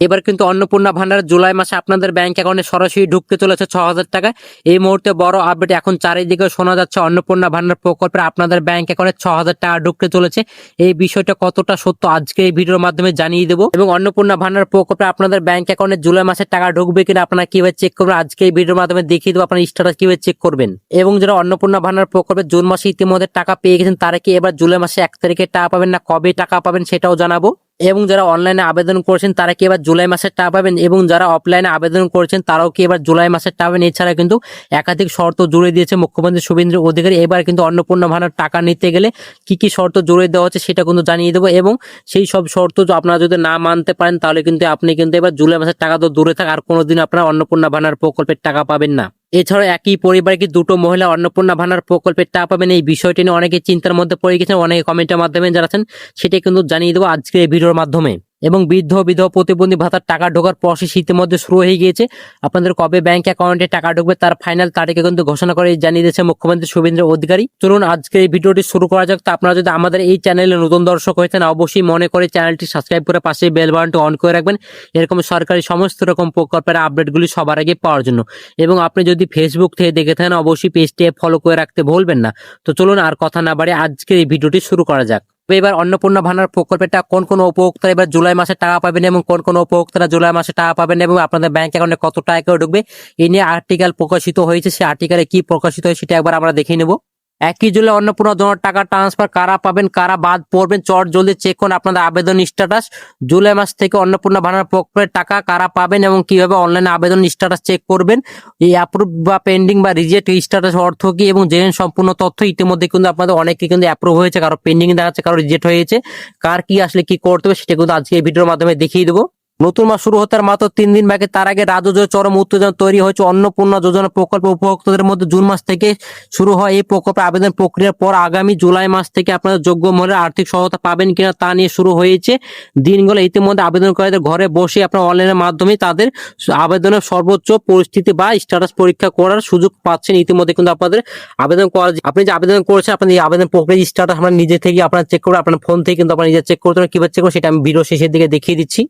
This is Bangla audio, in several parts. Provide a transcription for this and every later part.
এবার কিন্তু অন্নপূর্ণা ভান্ডার জুলাই মাসে আপনাদের ব্যাংক অ্যাকাউন্টে সরাসরি ঢুকতে চলেছে 6,000 টাকা। এই মুহূর্তে বড় আপডেট এখন চারিদিকে শোনা যাচ্ছে অন্নপূর্ণা ভান্ডার প্রকল্পে আপনাদের ব্যাংক অ্যাকাউন্টে 6,000 টাকা ঢুকতে চলেছে। এই বিষয়টা কতটা সত্য আজকে এই ভিডিওর মাধ্যমে জানিয়ে দেবো, এবং অন্নপূর্ণা ভান্ডার প্রকল্পে আপনাদের ব্যাংক অ্যাকাউন্টে জুলাই মাসে টাকা ঢুকবে কিনা আপনারা কিভাবে চেক করবেন আজকে এই ভিডিওর মাধ্যমে দেখিয়ে দেবো, আপনার স্ট্যাটাস কিভাবে চেক করবেন। এবং যারা অন্নপূর্ণা ভান্ডার প্রকল্পে জুন মাসে ইতিমধ্যে টাকা পেয়ে গেছেন তারা কি এবার জুলাই মাসে 1 তারিখে টাকা পাবেন না কবে টাকা পাবেন সেটাও জানাবো। এবং যারা অনলাইনে আবেদন করেছেন তারা কি এবার জুলাই মাসের টাকা পাবেন, এবং যারা অফলাইনে আবেদন করেছেন তারাও কি এবার জুলাই মাসের টাকা পাবেন। এছাড়া কিন্তু একাধিক শর্ত জুড়ে দিয়েছে মুখ্যমন্ত্রী শুভেন্দু অধিকারী। এবার কিন্তু অন্নপূর্ণা ভান্ডার টাকা নিতে গেলে কি কি শর্ত জুড়ে দেওয়া হচ্ছে সেটা কিন্তু জানিয়ে দেবো, এবং সেই সব শর্ত আপনারা যদি না মানতে পারেন তাহলে কিন্তু আপনি কিন্তু এবার জুলাই মাসের টাকা তো দূরে থাক আর কোনোদিন আপনারা অন্নপূর্ণা ভান্ডার প্রকল্পের টাকা পাবেন না। এছাড়াও একই পরিবারে কি দুটো মহিলা অন্নপূর্ণা ভান্ডার প্রকল্পের টাকা পাবেন এই বিষয়টি নিয়ে অনেকে চিন্তার মধ্যে পড়ে গেছেন, অনেকে কমেন্টের মাধ্যমে জানাচ্ছেন, সেটা কিন্তু জানিয়ে দেবো আজকে এই ভিডিওর মাধ্যমে। এবং বৃদ্ধ বিধবা প্রতিবন্ধী ভাতার টাকা ঢোকার প্রসেস ইতিমধ্যে শুরু হয়ে গিয়েছে। আপনাদের কবে ব্যাংক অ্যাকাউন্টে টাকা ঢুকবে তার ফাইনাল তারিখে কিন্তু ঘোষণা করে জানিয়ে দিয়েছে মুখ্যমন্ত্রী শুভেন্দু অধিকারী। চলুন আজকে এই ভিডিওটি শুরু করা যাক। তা আপনারা যদি আমাদের এই চ্যানেলে নতুন দর্শক হয়েছেন অবশ্যই মনে করে চ্যানেলটি সাবস্ক্রাইব করে পাশে বেল বাটনটি অন করে রাখবেন এরকম সরকারি সমস্ত রকম প্রকল্পের আপডেটগুলি সবার আগে পাওয়ার জন্য। এবং আপনি যদি ফেসবুক থেকে দেখে থাকেন অবশ্যই পেজটি ফলো করে রাখতে ভুলবেন না। তো চলুন আর কথা না বাড়িয়ে আজকের এই ভিডিওটি শুরু করা যাক। এবার অন্নপূর্ণা ভান্ডার প্রকল্পটা কোন কোন উপভোক্তারা এবার জুলাই মাসে টাকা পাবেন এবং কোন কোন উপভোক্তারা জুলাই মাসে টাকা পাবেন এবং আপনাদের ব্যাংক অ্যাকাউন্টে কত টাকা করে ঢুকবে এই নিয়ে আর্টিকেল প্রকাশিত হয়েছে। সেই আর্টিকেলে কি প্রকাশিত হয়েছে সেটা একবার আমরা দেখে নেব। 1 জুলাই অন্নপূর্ণা জোনার টাকা ট্রান্সফার কারা পাবেন কারা বাদ পড়বেন চট জলদি চেক করুন আপনাদের আবেদন স্ট্যাটাস। জুলাই মাস থেকে অন্নপূর্ণা ভান্ডার প্রকল্পের টাকা কারা পাবেন এবং কিভাবে অনলাইনে আবেদন স্ট্যাটাস চেক করবেন, এই অ্যাপ্রুভ বা পেন্ডিং বা রিজেক্ট স্ট্যাটাস অর্থ কি এবং জেনে সম্পূর্ণ তথ্য। ইতিমধ্যে কিন্তু আপনাদের অনেকে কিন্তু অ্যাপ্রুভ হয়েছে, কারো পেন্ডিং দেখাচ্ছে, কারো রিজেক্ট হয়েছে। কার কি আসলে কি করতে হবে সেটা কিন্তু আজকে এই ভিডিওর মাধ্যমে দেখিয়ে দেবো। নতুন মাস শুরু হতে মাত্র 3 দিন বাকি, তার আগে রাজ্য জুড়ে চরম উত্তেজনা তৈরি হয়েছে। অন্নপূর্ণা যোজনা প্রকল্প উপভোক্তাদের মধ্যে জুন মাস থেকে শুরু হয় এই প্রকল্পে আবেদন প্রক্রিয়ার পর আগামী জুলাই মাস থেকে আপনাদের যোগ্য মহিলা আর্থিক সহায়তা পাবেন কিনা তা নিয়ে শুরু হয়েছে দিনগুলো। ইতিমধ্যে আবেদনকারীদের ঘরে বসে আপনার অনলাইনের মাধ্যমে তাদের আবেদনের সর্বোচ্চ পরিস্থিতি বা স্ট্যাটাস পরীক্ষা করার সুযোগ পাচ্ছেন। ইতিমধ্যে কিন্তু আপনাদের আবেদন করা, আপনি যে আবেদন করেছেন আপনার এই আবেদন প্রক্রিয়ার স্ট্যাটাস আপনার নিজে থেকে আপনার চেক করবেন, আপনার ফোন থেকে কিন্তু আপনার নিজে চেক করতে হবে। কিভাবে চেক করবেন সেটা আমি ভিডিও শেষের দিকে দেখিয়ে দিচ্ছি।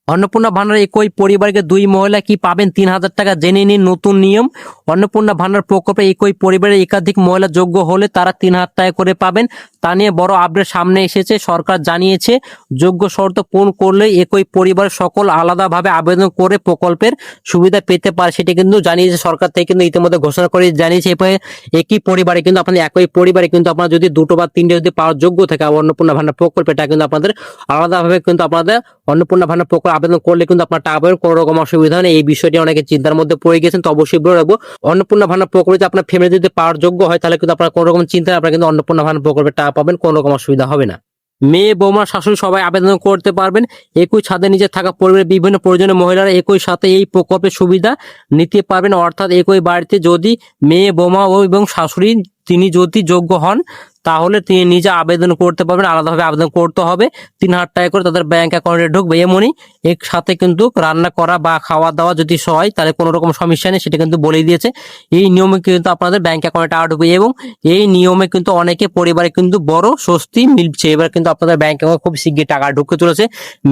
অন্নপূর্ণা ভান্ডার একই পরিবারকে 2 মহিলা কি পাবেন 3,000 টাকা জেনে নিন নতুন নিয়ম। অন্নপূর্ণা ভান্ডার প্রকল্পে একই পরিবারের একাধিক মহিলা যোগ্য হলে তারা 3,000 টাকা করে পাবেন। তা নিয়ে বড় আপডেট সামনে এসেছে। সরকার জানিয়েছে যোগ্য শর্ত পূরণ করলে একই পরিবারের সকল আলাদাভাবে আবেদন করে প্রকল্পের সুবিধা পেতে পারে, সেটা কিন্তু জানিয়েছে সরকার থেকে কিন্তু ইতিমধ্যে ঘোষণা করে জানিয়েছে। এরপরে একই পরিবারে কিন্তু আপনাদের একই পরিবারে কিন্তু আপনারা যদি 2টো বা 3টে যদি পাওয়ার যোগ্য থাকে অন্নপূর্ণা ভান্ডার প্রকল্পটা কিন্তু আপনাদের আলাদাভাবে কিন্তু আপনাদের অন্নপূর্ণা ভান্ডার প্রকল্প আবেদন করলে কিন্তু আপনার টাকা পাবেন, কোনো রকম অসুবিধা নেই। এই বিষয়টি অনেকে চিন্তার মধ্যে পড়ে গেছেন, তো অবশ্যই বলে রাখবো অন্নপূর্ণা ভান্ডার প্রকল্পে আপনার ফ্যামিলি যদি পাওয়ার যোগ্য হয় তাহলে কিন্তু আপনার কোনো রকম চিন্তা আপনারা কিন্তু অন্নপূর্ণা ভান্ডার প্রকল্পে টাকা পাবেন, কোনো রকম অসুবিধা হবে না। মেয়ে বৌমা শাশুড়ি সবাই আবেদন করতে পারবেন। একই ছাদে নিচে থাকা পরিবারের বিভিন্ন প্রয়োজনীয় মহিলারা একই সাথে এই প্রকল্পের সুবিধা নিতে পারবেন। অর্থাৎ একই বাড়িতে যদি মেয়ে বৌমা এবং শাশুড়ি তিনি যদি যোগ্য হন তাহলে তিনি নিজে আবেদন করতে পারবেন। আলাদাভাবে আবেদন করতে হবে, 3,000 টাকা করে তাদের ব্যাংক অ্যাকাউন্টে ঢুকবে। এমনই একসাথে কিন্তু রান্না করা বা খাওয়া দাওয়া যদি হয় তাহলে কোনো রকম সমস্যা নেই, সেটা কিন্তু বলেই দিয়েছে। এই নিয়মে কিন্তু আপনাদের ব্যাংক অ্যাকাউন্টে টাকা ঢুকবে এবং এই নিয়মে কিন্তু অনেকে পরিবারে কিন্তু বড় স্বস্তি মিলছে। এবার কিন্তু আপনাদের ব্যাংক অ্যাকাউন্টে খুব শীঘ্রই টাকা ঢুকতে চলেছে।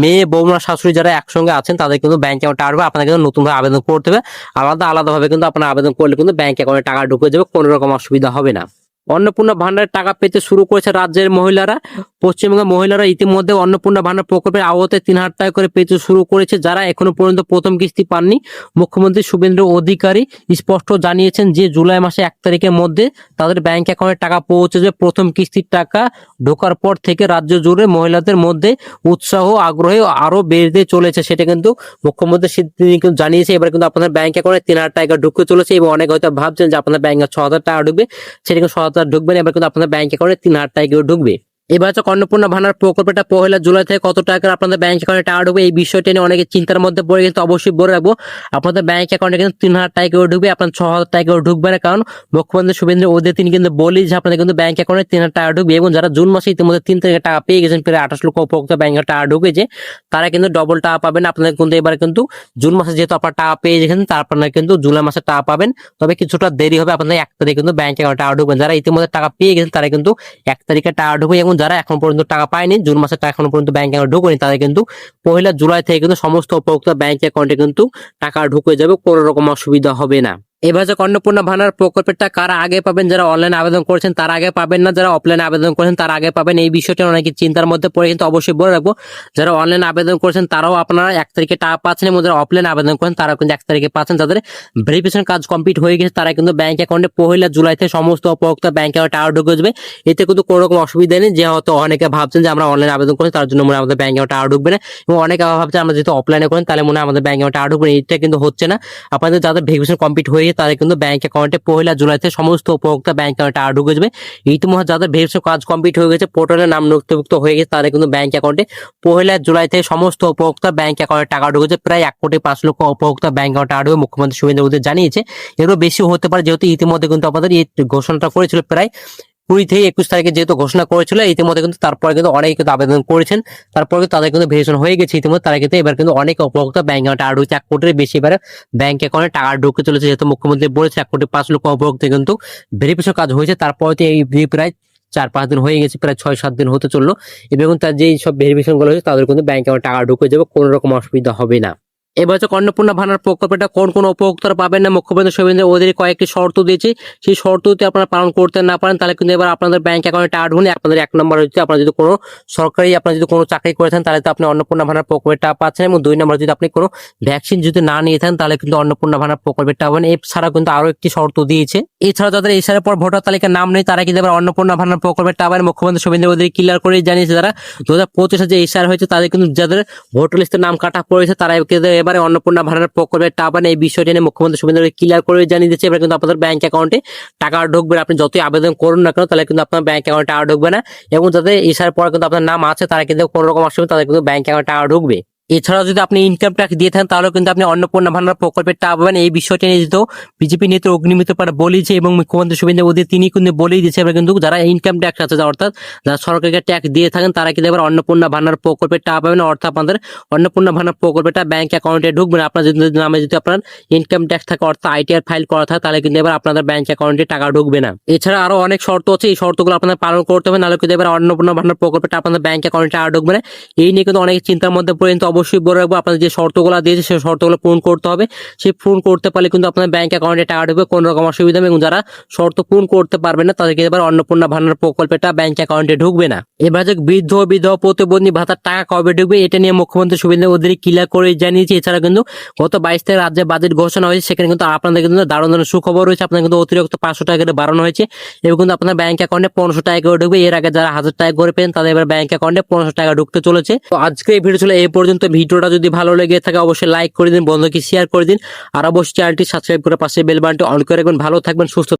মেয়ে বৌমা শাশুড়ি যারা একসঙ্গে আছেন তাদের কিন্তু ব্যাংক অ্যাকাউন্টে টাকা ঢুকবে। আপনাদের কিন্তু নতুনভাবে আবেদন করতে হবে, আলাদাভাবে কিন্তু আপনারা আবেদন করলে কিন্তু ব্যাংক অ্যাকাউন্টে টাকা ঢুকে যাবে, কোনো রকম অসুবিধা হবে না। অন্নপূর্ণা ভান্ডারের টাকা পেতে শুরু করেছে রাজ্যের মহিলারা। পশ্চিমবঙ্গের মহিলারা ইতিমধ্যে অন্নপূর্ণা ভান্ডার প্রকল্পের আওতায় 3,000 টাকা করে পেতে শুরু করেছে। যারা এখনো পর্যন্ত প্রথম কিস্তি পাননি মুখ্যমন্ত্রী শুভেন্দু অধিকারী স্পষ্ট জানিয়েছেন যে জুলাই মাসে 1 তারিখের মধ্যে তাদের ব্যাংক অ্যাকাউন্টে টাকা পৌঁছে যাবে। প্রথম কিস্তির টাকা ঢোকার পর থেকে রাজ্য জুড়ে মহিলাদের মধ্যে উৎসাহ আগ্রহে আরো বেড়ে চলেছে, সেটা কিন্তু মুখ্যমন্ত্রী তিনি কিন্তু জানিয়েছে। এবার কিন্তু আপনাদের ব্যাংক অ্যাকাউন্টে 3,000 টাকা ঢুকতে চলেছে এবং অনেকে হয়তো ভাবছেন যে আপনাদের ব্যাংকে 6,000 টাকা ঢুকবে, সেটা কিন্তু 6,000 ঢুকবে না। এবার কিন্তু আপনাদের ব্যাংক অ্যাকাউন্টে 3,000 টাকা ঢুকবে। এবার হচ্ছে অন্নপূর্ণা ভান্ডার প্রকল্পটা 1 জুলাই থেকে কত টাকা আপনাদের ব্যাংক অ্যাকাউন্টে টাকা ঢুকবে এই বিষয়টা নিয়ে অনেকে চিন্তার মধ্যে পড়ে গেছে। অবশ্যই বলে রাখবো আপনাদের ব্যাংক অ্যাকাউন্টে কিন্তু 3,000 টাকা ঢুকবে, আপনার 6,000 টাকা ঢুকবে না। কারণ মুখ্যমন্ত্রী শুভেন্দু অধিকারী তিনি কিন্তু বলি যে আপনাদের কিন্তু ব্যাংক অ্যাকাউন্টে 3,000 টাকা ঢুকবে এবং যারা জুন মাসে ইতিমধ্যে 3 তারিখে টাকা পেয়ে গেছেন প্রায় 28 লক্ষ উপভোক্তা ব্যাংকে টাকা ঢুকেছে তারা কিন্তু ডবল টাকা পাবেন। আপনাদের কিন্তু এবার কিন্তু জুন মাসে যেহেতু আপনারা টাকা পেয়ে গেছেন তার আপনারা কিন্তু জুলাই মাসে টাকা পাবেন, তবে কিছুটা দেরি হবে। আপনাদের 1 তারিখে কিন্তু ব্যাংক অ্যাকাউন্টে টাকা ঢুকবেন। যারা ইতিমধ্যে টাকা পেয়ে গেছেন তারা কিন্তু 1 তারিখে টাকা ঢুকবে এবং এবং যারা এখন পর্যন্ত টাকা পায়নি, জুন মাসের টাকা এখনো পর্যন্ত ব্যাংক অ্যাকাউন্টে ঢোকেনি, তাদের কিন্তু 1 জুলাই থেকে কিন্তু সমস্ত উপভোক্তা ব্যাংক অ্যাকাউন্টে কিন্তু টাকা ঢুকে যাবে, কোনো রকম অসুবিধা হবে না। এবার যে অন্নপূর্ণা ভান্ডার প্রকল্পেরটা কারা আগে পাবেন, যারা অনলাইনে আবেদন করেছেন তারা আগে পাবেন না, যারা অফলাইনে আবেদন করেছেন তারা আগে পাবেন, এই বিষয়টা অনেকে চিন্তার মধ্যে পড়ে, কিন্তু অবশ্যই বলে রাখবো যারা অনলাইনে আবেদন করেছেন তারাও আপনারা 1 তারিখে টাকা পাচ্ছেন, এবং যারা অফলাইনে আবেদন করেন তারাও কিন্তু 1 তারিখে পাচ্ছেন। যাদের ভেরিফিকেশন কাজ কমপ্লিট হয়ে গেছে তারা কিন্তু ব্যাংক অ্যাকাউন্টে 1 জুলাই থেকে সমস্ত উপভোক্তা ব্যাংক অ্যাকাউন্টে টাকা ঢুকে যাবে। এতে কিন্তু কোনো রকম অসুবিধা নেই, যে হয়তো অনেকে ভাবছেন যে আমরা অনলাইনে আবেদন করি তার জন্য মনে হয় আমাদের ব্যাংক অ্যাকাউন্টে টাকা ঢুকবে না, এবং অনেকে ভাবছেন আমরা যেহেতু অফলাইনে করেন তাহলে মনে হয় আমাদের ব্যাংক অ্যাকাউন্টে টাকা ঢুকবে না। এটা কিন্তু হচ্ছে না। আপনাদের যাদের ভেরিফিকেশন কমপ্লিট হয়ে গেছে তাদের কিন্তু ব্যাংক অ্যাকাউন্টে 1 জুলাই থেকে সমস্ত উপভোক্তা ব্যাংক অ্যাকাউন্টে টাকা ঢুকে যাবে। ইতিমধ্যে যাদের ভেরিফিকেশন কাজ কমপ্লিট হয়ে গেছে, পোর্টালে নাম নথিভুক্ত হয়ে গেছে, তাদের কিন্তু ব্যাংক অ্যাকাউন্টে 1 জুলাই থেকে সমস্ত উপভোক্তা ব্যাংক অ্যাকাউন্টে টাকা ঢুকেছে। প্রায় 1,05,00,000 উপভোক্তা ব্যাংক অ্যাকাউন্টে টাকা ঢুকে মুখ্যমন্ত্রী শুভেন্দু অধিকারী জানিয়েছে। এরও বেশি হতে পারে, যেহেতু ইতিমধ্যে কিন্তু আপনাদের এই ঘোষণাটা করেছিল প্রায় 20 থেকে 21 তারিখে যেহেতু ঘোষণা করেছিল, ইতিমধ্যে কিন্তু তারপরে কিন্তু অনেকে কিন্তু আবেদন করেছেন, তারপরে কিন্তু তাদের কিন্তু ভেরিফিকেশন হয়ে গেছে ইতিমধ্যে, তারা কিন্তু এবার কিন্তু অনেক উপভোক্তা ব্যাংক অ্যাকাউন্টে টাকা ঢুকছে। 1 কোটির বেশি এবার ব্যাংক অ্যাকাউন্টে টাকা ঢুকতে চলেছে, যেহেতু মুখ্যমন্ত্রী বলেছে 1,05,00,000 উপভোক্তা কিন্তু ভেরিফিকেশন কাজ হয়েছে। তারপরে তো এই প্রায় 4-5 দিন হয়ে গেছে, প্রায় 6-7 দিন হতে চললো, এবং তার যেই সব ভেরিফিকেশন গুলো হয়েছে তাদের কিন্তু ব্যাংক অ্যাকাউন্টে টাকা ঢুকে যাবে, কোনো রকম অসুবিধা হবে না। এবার হচ্ছে অন্নপূর্ণা ভান্ডার প্রকল্পটা কোন কোন উপভোক্তারা পাবেন না, মুখ্যমন্ত্রী শুভেন্দু অধিকারী কয়েকটি শর্ত দিয়েছে, সেই শর্ত যদি আপনারা পালন করতে না পারেন তাহলে কিন্তু এবার আপনাদের ব্যাংক অ্যাকাউন্টে টাকা ঢুকবে। আপনাদের 1 নম্বর হচ্ছে আপনারা যদি কোনো সরকারি আপনারা যদি কোনো চাকরি করে থাকেন তাহলে তো আপনি অন্নপূর্ণা ভান্ডার প্রকল্পের টাকা পাচ্ছেন, এবং 2 নম্বর যদি আপনি কোনো ভ্যাকসিন যদি না নিয়ে থাকেন তাহলে কিন্তু অন্নপূর্ণা ভান্ডার প্রকল্পের টাকা পাবেন। এছাড়া কিন্তু আরো একটি শর্ত দিয়েছে, এছাড়া যাদের এসআর পর ভোটার তালিকার নাম নেই তারা কিন্তু এবার অন্নপূর্ণা ভান্ডার প্রকল্পের টাকা পাবেন। মুখ্যমন্ত্রী শুভেন্দু অধিকারী ক্লিয়ার করে জানিয়েছে যারা 2025 যে এসআর হয়েছে তাদের কিন্তু যাদের ভোটার লিস্টে নাম কাটা পড়েছে তারা কিন্তু এবারে অন্নপূর্ণা ভান্ডার প্রকল্পের টাকা পাবেন। এই বিষয়টি নিয়ে মুখ্যমন্ত্রী শুভেন্দু ক্লিয়ার করে জানিয়ে দিচ্ছে এবার কিন্তু আপনাদের ব্যাংক অ্যাকাউন্টে টাকা ঢুকবে। আপনি যতই আবেদন করুন না কেন তাহলে কিন্তু আপনার ব্যাংক অ্যাকাউন্টে টাকা ঢুকবে না, এবং যাদের এসআর পরে কিন্তু আপনার নাম আছে তারা কিন্তু কোনো রকম অসুবিধা তাদের কিন্তু ব্যাংক অ্যাকাউন্টে টাকা ঢুকবে। এছাড়াও যদি আপনি ইনকাম ট্যাক্স দিয়ে থাকেন তাহলে কিন্তু আপনি অন্নপূর্ণা ভান্ডার প্রকল্পের টাকা পাবেন। এই বিষয়টি নিয়ে যেহেতু বিজেপি নেতা অগ্নিমিত্র পাড়া বলেছে এবং মুখ্যমন্ত্রী শুভেন্দু অধিকারী তিনি কিন্তু বলেই দিয়েছে এবার কিন্তু যারা ইনকাম ট্যাক্স আছে, অর্থাৎ যারা সরকারকে ট্যাক্স দিয়ে থাকেন তারা কিন্তু এবার অন্নপূর্ণা ভান্ডার প্রকল্পের টাকা পাবেন, অর্থাৎ আপনাদের অন্নপূর্ণা ভান্ডার প্রকল্পটা ব্যাংক অ্যাকাউন্টে ঢুকবে না। আপনার যদি নামে যদি আপনার ইনকাম ট্যাক্স থাকে অর্থাৎ আইটিআর ফাইল করা থাকে তাহলে কিন্তু এবার আপনাদের ব্যাংক অ্যাকাউন্টে টাকা ঢুকবে না। এছাড়া আরো অনেক শর্ত আছে, এই শর্তগুলো আপনাদের পালন করতে হবে, নাহলে কিন্তু এবার অন্নপূর্ণা ভান্ডার প্রকল্পটা আপনাদের ব্যাংক অ্যাকাউন্টে টাকা ঢুকবে না। এই নিয়ে কিন্তু অনেক চিন্তার মধ্যে পড়ে, কিন্তু অবশ্যই বলে রাখবো আপনাদের যে শর্তগুলো দিয়েছে সেই শর্তগুলো পূরণ করতে হবে। সেই পূরণ করতে পারলে কিন্তু আপনার ব্যাংক অ্যাকাউন্টে টাকা ঢুকবে, কোনো রকম অসুবিধা নেই। এবং যারা শর্ত পূরণ করতে পারবে না তাদেরকে এবার অন্নপূর্ণা ভান্ডার প্রকল্পটা ব্যাংক অ্যাকাউন্টে ঢুকবে না। এবার যে বৃদ্ধ বিধবা প্রতিবন্ধী ভাতার টাকা কবে ঢুকবে এটা নিয়ে মুখ্যমন্ত্রী শুভেন্দু অধিকারী ক্লিয়ার করে জানিয়েছে। এছাড়া কিন্তু গত 22 তারিখ রাজ্যে বাজেট ঘোষণা হয়েছে, সেখানে কিন্তু আপনাদের কিন্তু দারুণ দারুণ সুখবর রয়েছে। আপনাদের কিন্তু অতিরিক্ত 500 টাকা করে বাড়ানো হয়েছে, এবং কিন্তু আপনার ব্যাংক অ্যাকাউন্টে 1500 টাকা করে ঢুকবে। এর আগে যারা 1000 টাকা করে পেন তাদের এবার ব্যাংক অ্যাকাউন্টে 1500 টাকা ঢুকতে চলেছে। তো আজকে এই ভিডিও ছিল এই পর্যন্ত। ভিডিওটা যদি ভালো লেগে থাকে অবশ্যই লাইক করে দিন, বন্ধুকে শেয়ার করে দিন, আর অবশ্যই চ্যানেলটি সাবস্ক্রাইব করে পাশে বেল বাটনটি অন করে রাখবেন। ভালো থাকবেন, সুস্থ